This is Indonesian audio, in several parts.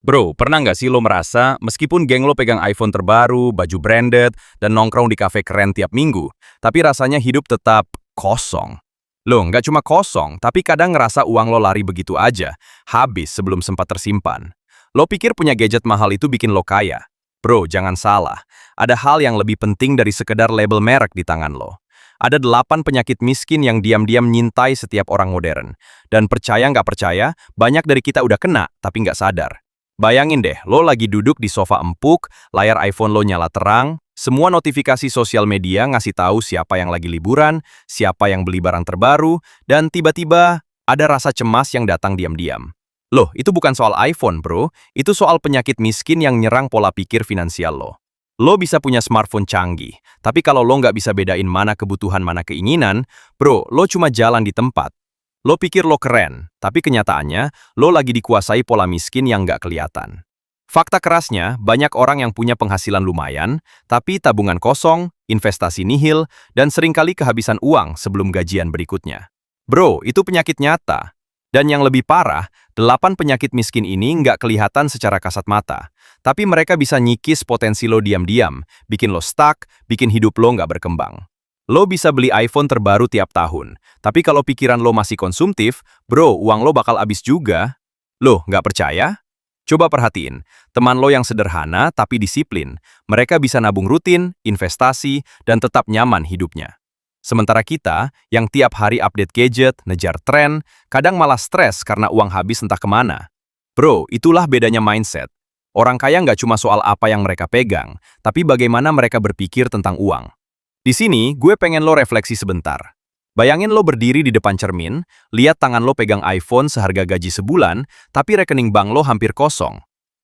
Bro, pernah nggak sih lo merasa meskipun geng lo pegang iPhone terbaru, baju branded, dan nongkrong di kafe keren tiap minggu, tapi rasanya hidup tetap kosong? Lo nggak cuma kosong, tapi kadang ngerasa uang lo lari begitu aja, habis sebelum sempat tersimpan. Lo pikir punya gadget mahal itu bikin lo kaya? Bro, jangan salah. Ada hal yang lebih penting dari sekedar label merek di tangan lo. Ada 8 penyakit miskin yang diam-diam nyintai setiap orang modern. Dan percaya nggak percaya, banyak dari kita udah kena, tapi nggak sadar. Bayangin deh, lo lagi duduk di sofa empuk, layar iPhone lo nyala terang, semua notifikasi sosial media ngasih tahu siapa yang lagi liburan, siapa yang beli barang terbaru, dan tiba-tiba ada rasa cemas yang datang diam-diam. Loh, itu bukan soal iPhone, bro. Itu soal penyakit miskin yang nyerang pola pikir finansial lo. Lo bisa punya smartphone canggih, tapi kalau lo nggak bisa bedain mana kebutuhan mana keinginan, bro, lo cuma jalan di tempat. Lo pikir lo keren, tapi kenyataannya, lo lagi dikuasai pola miskin yang nggak kelihatan. Fakta kerasnya, banyak orang yang punya penghasilan lumayan, tapi tabungan kosong, investasi nihil, dan seringkali kehabisan uang sebelum gajian berikutnya. Bro, itu penyakit nyata. Dan yang lebih parah, 8 penyakit miskin ini nggak kelihatan secara kasat mata. Tapi mereka bisa nyikis potensi lo diam-diam, bikin lo stuck, bikin hidup lo nggak berkembang. Lo bisa beli iPhone terbaru tiap tahun, tapi kalau pikiran lo masih konsumtif, bro, uang lo bakal habis juga. Lo, nggak percaya? Coba perhatiin, teman lo yang sederhana tapi disiplin, mereka bisa nabung rutin, investasi, dan tetap nyaman hidupnya. Sementara kita, yang tiap hari update gadget, ngejar tren, kadang malah stres karena uang habis entah kemana. Bro, itulah bedanya mindset. Orang kaya nggak cuma soal apa yang mereka pegang, tapi bagaimana mereka berpikir tentang uang. Di sini, gue pengen lo refleksi sebentar. Bayangin lo berdiri di depan cermin, lihat tangan lo pegang iPhone seharga gaji sebulan, tapi rekening bank lo hampir kosong.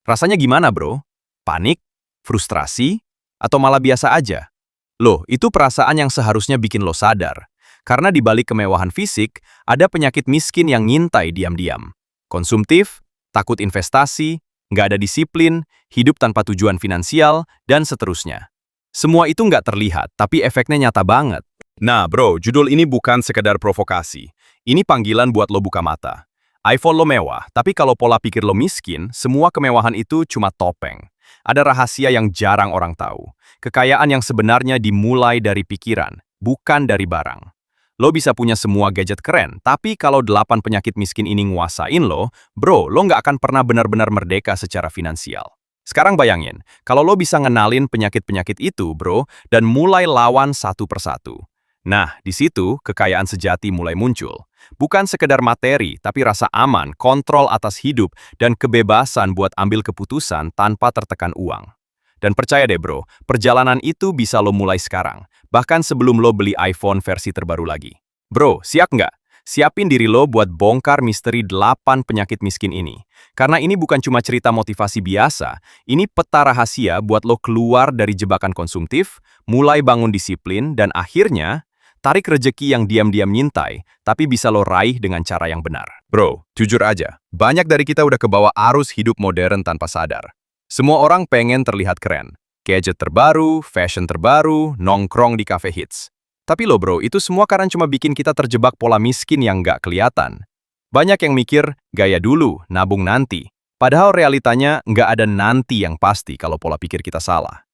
Rasanya gimana, bro? Panik? Frustrasi? Atau malah biasa aja? Loh, itu perasaan yang seharusnya bikin lo sadar. Karena di balik kemewahan fisik, ada penyakit miskin yang ngintai diam-diam. Konsumtif, takut investasi, nggak ada disiplin, hidup tanpa tujuan finansial, dan seterusnya. Semua itu nggak terlihat, tapi efeknya nyata banget. Nah bro, judul ini bukan sekedar provokasi. Ini panggilan buat lo buka mata. iPhone lo mewah, tapi kalau pola pikir lo miskin, semua kemewahan itu cuma topeng. Ada rahasia yang jarang orang tahu. Kekayaan yang sebenarnya dimulai dari pikiran, bukan dari barang. Lo bisa punya semua gadget keren, tapi kalau 8 penyakit miskin ini nguasain lo, bro, lo nggak akan pernah benar-benar merdeka secara finansial. Sekarang bayangin, kalau lo bisa ngenalin penyakit-penyakit itu, bro, dan mulai lawan satu persatu. Nah, di situ kekayaan sejati mulai muncul. Bukan sekedar materi, tapi rasa aman, kontrol atas hidup, dan kebebasan buat ambil keputusan tanpa tertekan uang. Dan percaya deh bro, perjalanan itu bisa lo mulai sekarang, bahkan sebelum lo beli iPhone versi terbaru lagi. Bro, siap nggak? Siapin diri lo buat bongkar misteri 8 penyakit miskin ini. Karena ini bukan cuma cerita motivasi biasa, ini peta rahasia buat lo keluar dari jebakan konsumtif, mulai bangun disiplin, dan akhirnya tarik rejeki yang diam-diam nyintai, tapi bisa lo raih dengan cara yang benar. Bro, jujur aja, banyak dari kita udah kebawa arus hidup modern tanpa sadar. Semua orang pengen terlihat keren. Gadget terbaru, fashion terbaru, nongkrong di cafe hits. Tapi lo bro, itu semua karena cuma bikin kita terjebak pola miskin yang nggak kelihatan. Banyak yang mikir, gaya dulu, nabung nanti. Padahal realitanya nggak ada nanti yang pasti kalau pola pikir kita salah.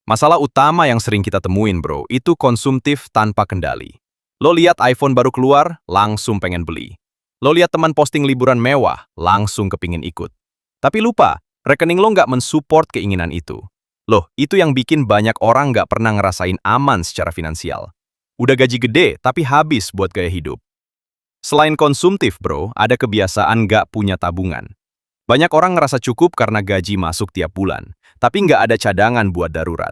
Masalah utama yang sering kita temuin bro, itu konsumtif tanpa kendali. Lo lihat iPhone baru keluar, langsung pengen beli. Lo lihat teman posting liburan mewah, langsung kepingin ikut. Tapi lupa, rekening lo nggak mensupport keinginan itu. Loh, itu yang bikin banyak orang nggak pernah ngerasain aman secara finansial. Udah gaji gede, tapi habis buat gaya hidup. Selain konsumtif bro, ada kebiasaan nggak punya tabungan. Banyak orang ngerasa cukup karena gaji masuk tiap bulan, tapi nggak ada cadangan buat darurat.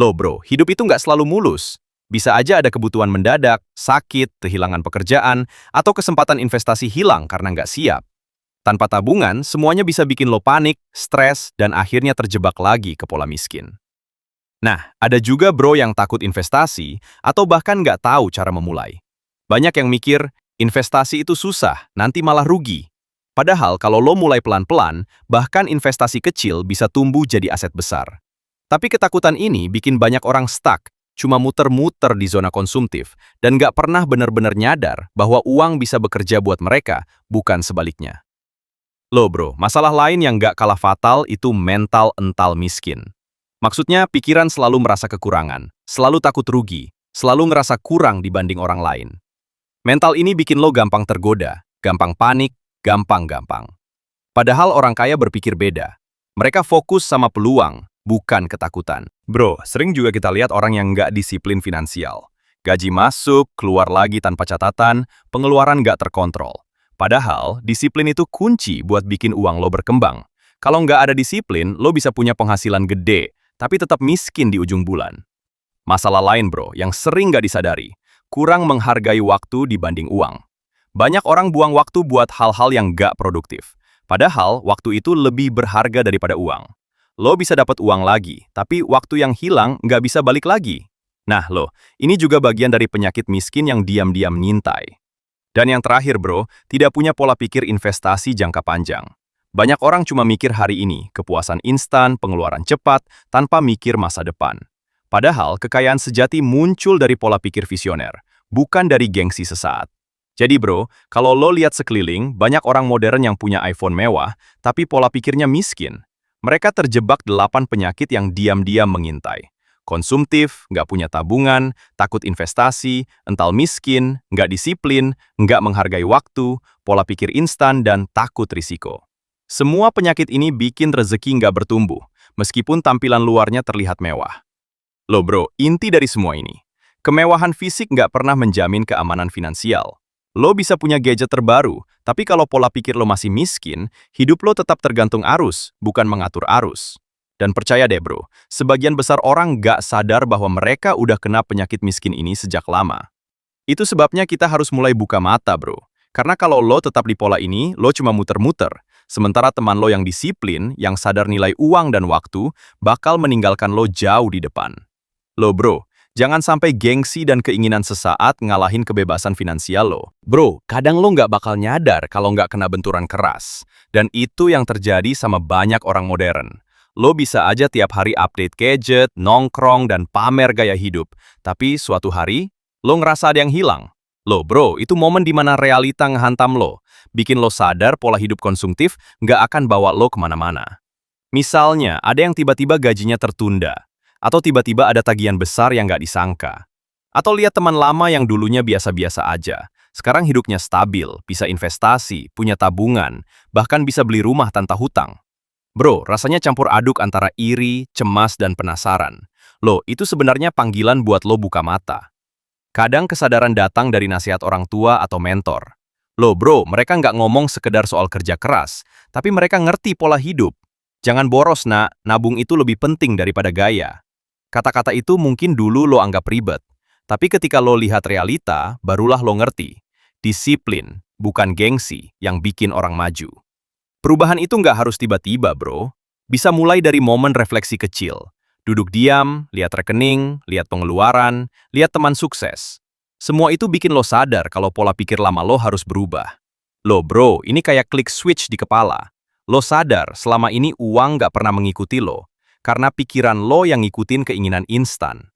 Loh bro, hidup itu nggak selalu mulus. Bisa aja ada kebutuhan mendadak, sakit, kehilangan pekerjaan, atau kesempatan investasi hilang karena nggak siap. Tanpa tabungan, semuanya bisa bikin lo panik, stres, dan akhirnya terjebak lagi ke pola miskin. Nah, ada juga bro yang takut investasi atau bahkan nggak tahu cara memulai. Banyak yang mikir, investasi itu susah, nanti malah rugi. Padahal kalau lo mulai pelan-pelan, bahkan investasi kecil bisa tumbuh jadi aset besar. Tapi ketakutan ini bikin banyak orang stuck, cuma muter-muter di zona konsumtif, dan nggak pernah benar-benar nyadar bahwa uang bisa bekerja buat mereka, bukan sebaliknya. Loh bro, masalah lain yang nggak kalah fatal itu mental ental miskin. Maksudnya pikiran selalu merasa kekurangan, selalu takut rugi, selalu ngerasa kurang dibanding orang lain. Mental ini bikin lo gampang tergoda, gampang panik, gampang-gampang. Padahal orang kaya berpikir beda. Mereka fokus sama peluang, bukan ketakutan. Bro, sering juga kita lihat orang yang nggak disiplin finansial. Gaji masuk, keluar lagi tanpa catatan, pengeluaran nggak terkontrol. Padahal, disiplin itu kunci buat bikin uang lo berkembang. Kalau nggak ada disiplin, lo bisa punya penghasilan gede, tapi tetap miskin di ujung bulan. Masalah lain bro, yang sering nggak disadari, kurang menghargai waktu dibanding uang. Banyak orang buang waktu buat hal-hal yang nggak produktif. Padahal, waktu itu lebih berharga daripada uang. Lo bisa dapat uang lagi, tapi waktu yang hilang nggak bisa balik lagi. Nah lo, ini juga bagian dari penyakit miskin yang diam-diam ngintai. Dan yang terakhir bro, tidak punya pola pikir investasi jangka panjang. Banyak orang cuma mikir hari ini, kepuasan instan, pengeluaran cepat, tanpa mikir masa depan. Padahal kekayaan sejati muncul dari pola pikir visioner, bukan dari gengsi sesaat. Jadi bro, kalau lo lihat sekeliling, banyak orang modern yang punya iPhone mewah, tapi pola pikirnya miskin. Mereka terjebak 8 penyakit yang diam-diam mengintai. Konsumtif, nggak punya tabungan, takut investasi, ental miskin, nggak disiplin, nggak menghargai waktu, pola pikir instan, dan takut risiko. Semua penyakit ini bikin rezeki nggak bertumbuh, meskipun tampilan luarnya terlihat mewah. Loh bro, inti dari semua ini. Kemewahan fisik nggak pernah menjamin keamanan finansial. Lo bisa punya gadget terbaru, tapi kalau pola pikir lo masih miskin, hidup lo tetap tergantung arus, bukan mengatur arus. Dan percaya deh bro, sebagian besar orang nggak sadar bahwa mereka udah kena penyakit miskin ini sejak lama. Itu sebabnya kita harus mulai buka mata bro. Karena kalau lo tetap di pola ini, lo cuma muter-muter. Sementara teman lo yang disiplin, yang sadar nilai uang dan waktu, bakal meninggalkan lo jauh di depan. Lo bro, jangan sampai gengsi dan keinginan sesaat ngalahin kebebasan finansial lo. Bro, kadang lo nggak bakal nyadar kalau nggak kena benturan keras. Dan itu yang terjadi sama banyak orang modern. Lo bisa aja tiap hari update gadget, nongkrong, dan pamer gaya hidup. Tapi suatu hari, lo ngerasa ada yang hilang. Lo bro, itu momen dimana realita ngehantam lo. Bikin lo sadar pola hidup konsumtif nggak akan bawa lo kemana-mana. Misalnya, ada yang tiba-tiba gajinya tertunda. Atau tiba-tiba ada tagihan besar yang nggak disangka. Atau lihat teman lama yang dulunya biasa-biasa aja. Sekarang hidupnya stabil, bisa investasi, punya tabungan, bahkan bisa beli rumah tanpa hutang. Bro, rasanya campur aduk antara iri, cemas, dan penasaran. Loh, itu sebenarnya panggilan buat lo buka mata. Kadang kesadaran datang dari nasihat orang tua atau mentor. Loh bro, mereka nggak ngomong sekedar soal kerja keras, tapi mereka ngerti pola hidup. Jangan boros nak, nabung itu lebih penting daripada gaya. Kata-kata itu mungkin dulu lo anggap ribet. Tapi ketika lo lihat realita, barulah lo ngerti. Disiplin, bukan gengsi, yang bikin orang maju. Perubahan itu nggak harus tiba-tiba, bro. Bisa mulai dari momen refleksi kecil. Duduk diam, lihat rekening, lihat pengeluaran, lihat teman sukses. Semua itu bikin lo sadar kalau pola pikir lama lo harus berubah. Lo, bro, ini kayak klik switch di kepala. Lo sadar selama ini uang nggak pernah mengikuti lo, karena pikiran lo yang ngikutin keinginan instan.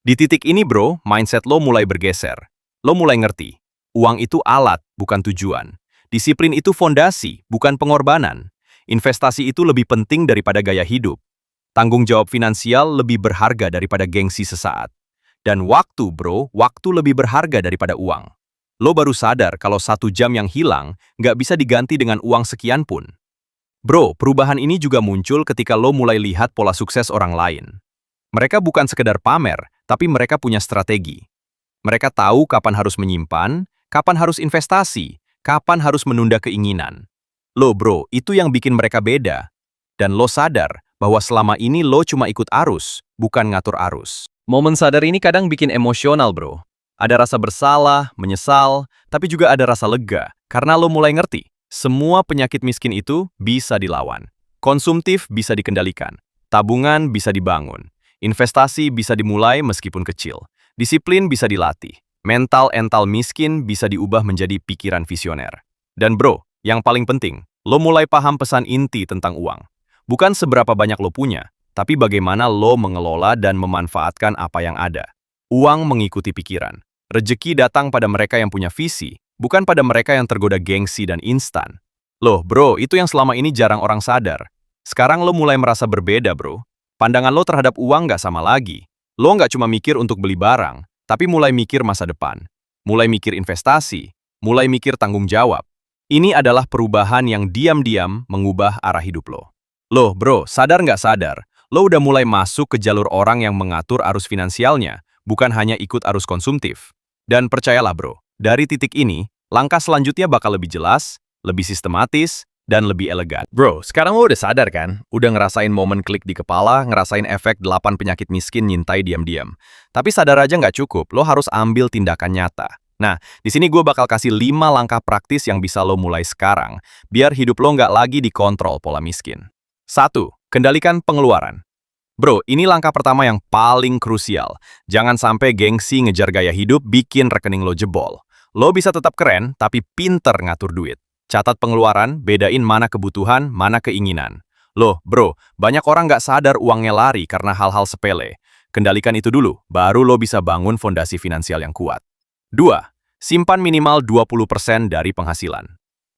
Di titik ini, bro, mindset lo mulai bergeser. Lo mulai ngerti, uang itu alat, bukan tujuan. Disiplin itu fondasi, bukan pengorbanan. Investasi itu lebih penting daripada gaya hidup. Tanggung jawab finansial lebih berharga daripada gengsi sesaat. Dan waktu, bro, waktu lebih berharga daripada uang. Lo baru sadar kalau 1 jam yang hilang nggak bisa diganti dengan uang sekian pun. Bro, perubahan ini juga muncul ketika lo mulai lihat pola sukses orang lain. Mereka bukan sekedar pamer, tapi mereka punya strategi. Mereka tahu kapan harus menyimpan, kapan harus investasi, kapan harus menunda keinginan. Lo bro, itu yang bikin mereka beda. Dan lo sadar bahwa selama ini lo cuma ikut arus, bukan ngatur arus. Momen sadar ini kadang bikin emosional bro. Ada rasa bersalah, menyesal, tapi juga ada rasa lega. Karena lo mulai ngerti, semua penyakit miskin itu bisa dilawan. Konsumtif bisa dikendalikan. Tabungan bisa dibangun. Investasi bisa dimulai meskipun kecil. Disiplin bisa dilatih. Mental miskin bisa diubah menjadi pikiran visioner. Dan bro, yang paling penting, lo mulai paham pesan inti tentang uang. Bukan seberapa banyak lo punya, tapi bagaimana lo mengelola dan memanfaatkan apa yang ada. Uang mengikuti pikiran. Rezeki datang pada mereka yang punya visi, bukan pada mereka yang tergoda gengsi dan instan. Loh bro, itu yang selama ini jarang orang sadar. Sekarang lo mulai merasa berbeda bro. Pandangan lo terhadap uang nggak sama lagi. Lo nggak cuma mikir untuk beli barang, tapi mulai mikir masa depan. Mulai mikir investasi, mulai mikir tanggung jawab. Ini adalah perubahan yang diam-diam mengubah arah hidup lo. Loh bro, sadar nggak sadar, lo udah mulai masuk ke jalur orang yang mengatur arus finansialnya, bukan hanya ikut arus konsumtif. Dan percayalah bro, dari titik ini, langkah selanjutnya bakal lebih jelas, lebih sistematis, dan lebih elegan. Bro, sekarang lo udah sadar kan? Udah ngerasain momen klik di kepala, ngerasain efek 8 penyakit miskin nyintai diam-diam. Tapi sadar aja nggak cukup, lo harus ambil tindakan nyata. Nah, di sini gue bakal kasih 5 langkah praktis yang bisa lo mulai sekarang, biar hidup lo nggak lagi dikontrol pola miskin. 1. Kendalikan pengeluaran. Bro, ini langkah pertama yang paling krusial. Jangan sampai gengsi ngejar gaya hidup bikin rekening lo jebol. Lo bisa tetap keren, tapi pinter ngatur duit. Catat pengeluaran, bedain mana kebutuhan, mana keinginan. Loh, bro, banyak orang nggak sadar uangnya lari karena hal-hal sepele. Kendalikan itu dulu, baru lo bisa bangun fondasi finansial yang kuat. 2. Simpan minimal 20% dari penghasilan.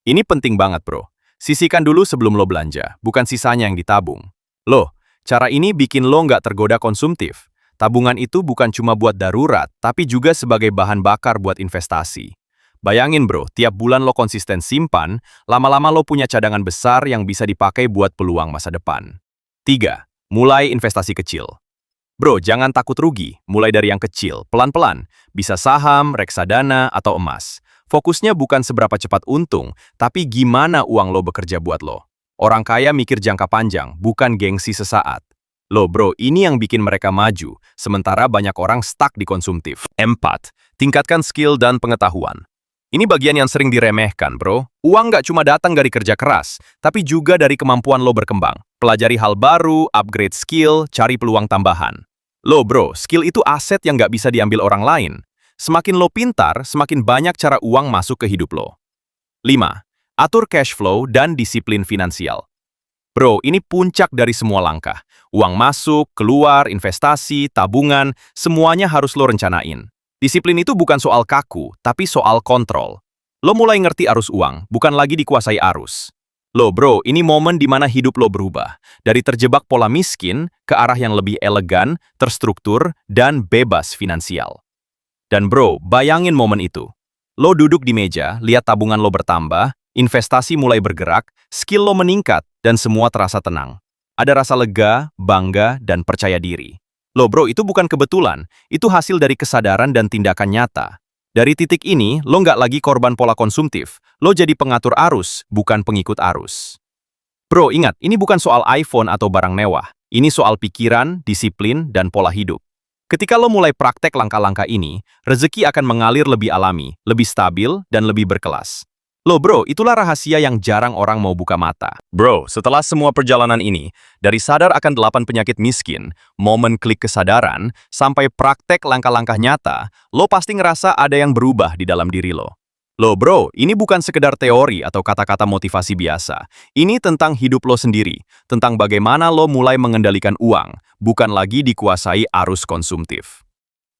Ini penting banget, bro. Sisihkan dulu sebelum lo belanja, bukan sisanya yang ditabung. Loh, cara ini bikin lo nggak tergoda konsumtif. Tabungan itu bukan cuma buat darurat, tapi juga sebagai bahan bakar buat investasi. Bayangin bro, tiap bulan lo konsisten simpan, lama-lama lo punya cadangan besar yang bisa dipakai buat peluang masa depan. 3. Mulai investasi kecil. Bro, jangan takut rugi, mulai dari yang kecil, pelan-pelan. Bisa saham, reksadana, atau emas. Fokusnya bukan seberapa cepat untung, tapi gimana uang lo bekerja buat lo. Orang kaya mikir jangka panjang, bukan gengsi sesaat. Loh bro, ini yang bikin mereka maju, sementara banyak orang stuck di konsumtif. 4. Tingkatkan skill dan pengetahuan. Ini bagian yang sering diremehkan, bro. Uang nggak cuma datang dari kerja keras, tapi juga dari kemampuan lo berkembang. Pelajari hal baru, upgrade skill, cari peluang tambahan. Lo, bro, skill itu aset yang nggak bisa diambil orang lain. Semakin lo pintar, semakin banyak cara uang masuk ke hidup lo. 5. Atur cash flow dan disiplin finansial. Bro, ini puncak dari semua langkah. Uang masuk, keluar, investasi, tabungan, semuanya harus lo rencanain. Disiplin itu bukan soal kaku, tapi soal kontrol. Lo mulai ngerti arus uang, bukan lagi dikuasai arus. Lo bro, ini momen di mana hidup lo berubah. Dari terjebak pola miskin ke arah yang lebih elegan, terstruktur, dan bebas finansial. Dan bro, bayangin momen itu. Lo duduk di meja, lihat tabungan lo bertambah, investasi mulai bergerak, skill lo meningkat, dan semua terasa tenang. Ada rasa lega, bangga, dan percaya diri. Loh bro, itu bukan kebetulan, itu hasil dari kesadaran dan tindakan nyata. Dari titik ini, lo nggak lagi korban pola konsumtif, lo jadi pengatur arus, bukan pengikut arus. Bro, ingat, ini bukan soal iPhone atau barang mewah, ini soal pikiran, disiplin, dan pola hidup. Ketika lo mulai praktek langkah-langkah ini, rezeki akan mengalir lebih alami, lebih stabil, dan lebih berkelas. Loh bro, itulah rahasia yang jarang orang mau buka mata. Bro, setelah semua perjalanan ini, dari sadar akan 8 penyakit miskin, momen klik kesadaran, sampai praktek langkah-langkah nyata, lo pasti ngerasa ada yang berubah di dalam diri lo. Loh bro, ini bukan sekedar teori atau kata-kata motivasi biasa. Ini tentang hidup lo sendiri, tentang bagaimana lo mulai mengendalikan uang, bukan lagi dikuasai arus konsumtif.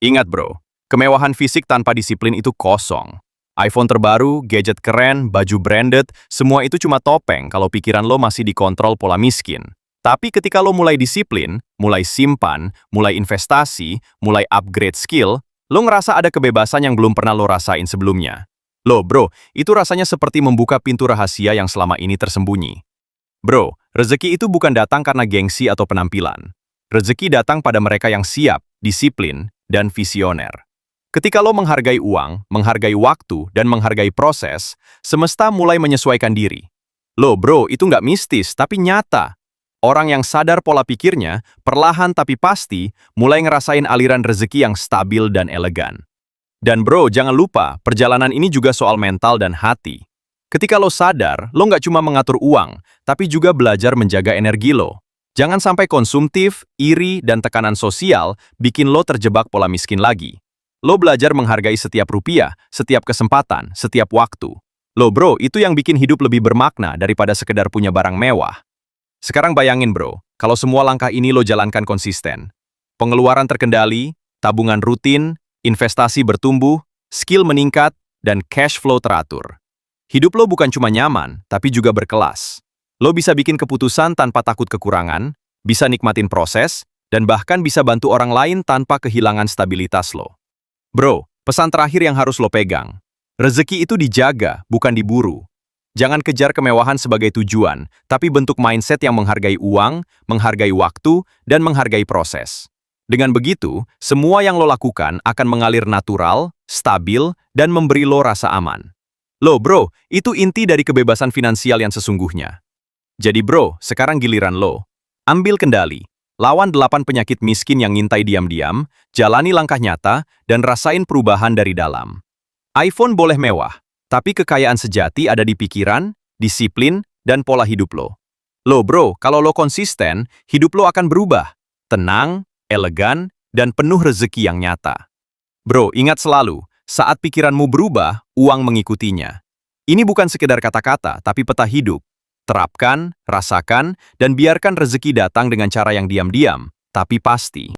Ingat bro, kemewahan fisik tanpa disiplin itu kosong. iPhone terbaru, gadget keren, baju branded, semua itu cuma topeng kalau pikiran lo masih dikontrol pola miskin. Tapi ketika lo mulai disiplin, mulai simpan, mulai investasi, mulai upgrade skill, lo ngerasa ada kebebasan yang belum pernah lo rasain sebelumnya. Loh bro, itu rasanya seperti membuka pintu rahasia yang selama ini tersembunyi. Bro, rezeki itu bukan datang karena gengsi atau penampilan. Rezeki datang pada mereka yang siap, disiplin, dan visioner. Ketika lo menghargai uang, menghargai waktu, dan menghargai proses, semesta mulai menyesuaikan diri. Loh bro, itu nggak mistis, tapi nyata. Orang yang sadar pola pikirnya, perlahan tapi pasti, mulai ngerasain aliran rezeki yang stabil dan elegan. Dan bro, jangan lupa, perjalanan ini juga soal mental dan hati. Ketika lo sadar, lo nggak cuma mengatur uang, tapi juga belajar menjaga energi lo. Jangan sampai konsumtif, iri, dan tekanan sosial bikin lo terjebak pola miskin lagi. Lo belajar menghargai setiap rupiah, setiap kesempatan, setiap waktu. Lo bro, itu yang bikin hidup lebih bermakna daripada sekedar punya barang mewah. Sekarang bayangin bro, kalau semua langkah ini lo jalankan konsisten. Pengeluaran terkendali, tabungan rutin, investasi bertumbuh, skill meningkat, dan cash flow teratur. Hidup lo bukan cuma nyaman, tapi juga berkelas. Lo bisa bikin keputusan tanpa takut kekurangan, bisa nikmatin proses, dan bahkan bisa bantu orang lain tanpa kehilangan stabilitas lo. Bro, pesan terakhir yang harus lo pegang. Rezeki itu dijaga, bukan diburu. Jangan kejar kemewahan sebagai tujuan, tapi bentuk mindset yang menghargai uang, menghargai waktu, dan menghargai proses. Dengan begitu, semua yang lo lakukan akan mengalir natural, stabil, dan memberi lo rasa aman. Lo bro, itu inti dari kebebasan finansial yang sesungguhnya. Jadi bro, sekarang giliran lo. Ambil kendali. Lawan 8 penyakit miskin yang ngintai diam-diam, jalani langkah nyata, dan rasain perubahan dari dalam. iPhone boleh mewah, tapi kekayaan sejati ada di pikiran, disiplin, dan pola hidup lo. Lo bro, kalau lo konsisten, hidup lo akan berubah. Tenang, elegan, dan penuh rezeki yang nyata. Bro, ingat selalu, saat pikiranmu berubah, uang mengikutinya. Ini bukan sekedar kata-kata, tapi peta hidup. Terapkan, rasakan, dan biarkan rezeki datang dengan cara yang diam-diam, tapi pasti.